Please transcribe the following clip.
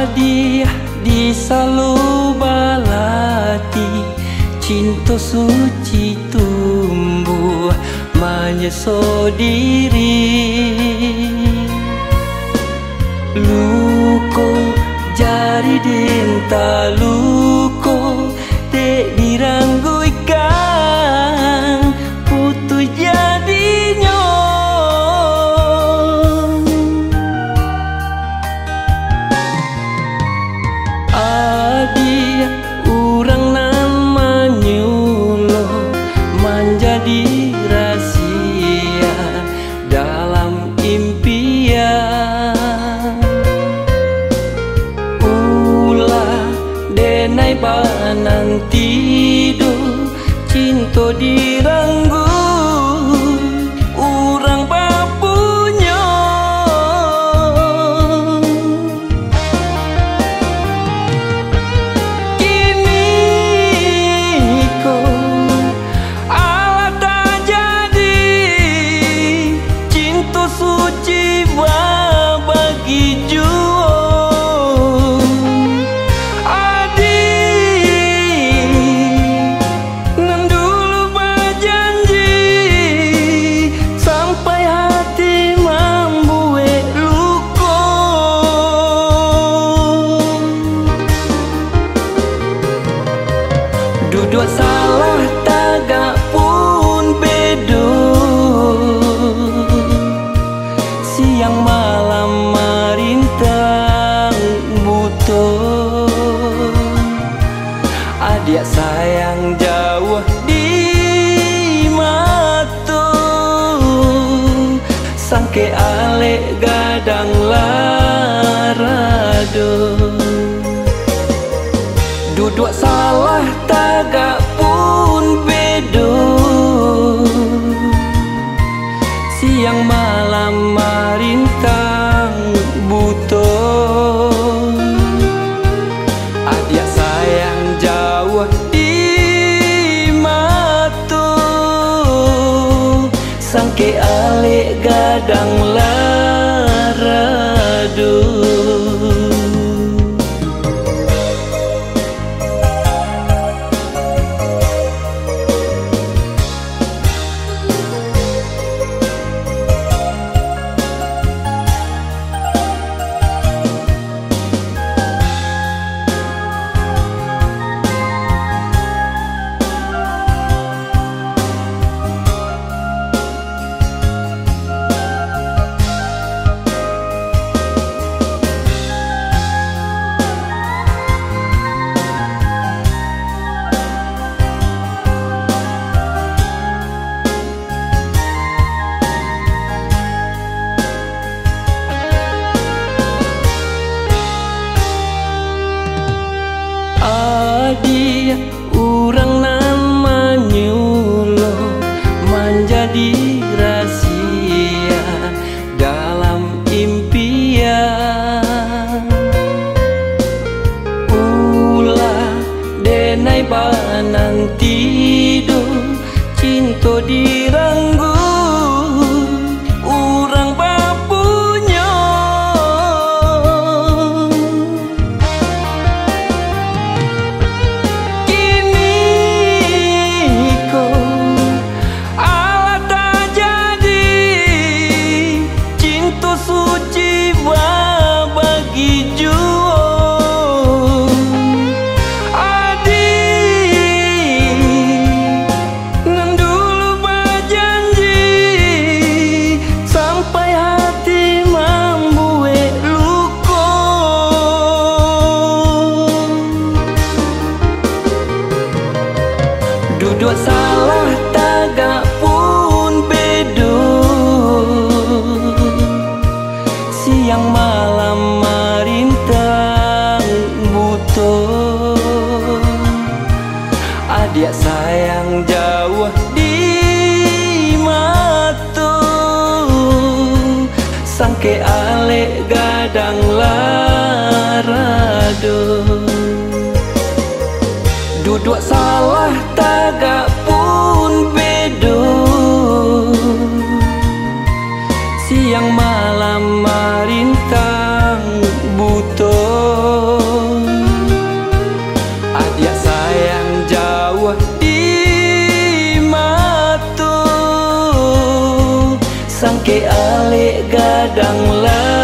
Hadiah di salubalati, cinta suci tumbuh menyeso diri. Luko jari denta luko dek dirangguikan putu jadinya. Adia urang namanya lo menjadi rahasia dalam impian. Denai banan tidur cinta diranggu urang bapunya. Kini ko ala tak jadi cinta suci bagi jua. Dua salah tagak pun bedo, siang malam marintang buto. Adik sayang jauh di mata, sangke alek gadang larado. Dua salah tagak pun bedo, siang malam marintang buto. Adik sayang jauh di mata, sangke alek gadang larado. Adia urang namanya lo menjadi rahasia dalam impian. Ulah denai banan tidur cinta diranggu urang bapunya. Dua salah tagak pun bedo, siang malam marintang buto. Adik sayang jauh di mata, sangke alek gadang larado. Dua salah tagak pun bedo, siang malam marintang buto. Be alik gadang lah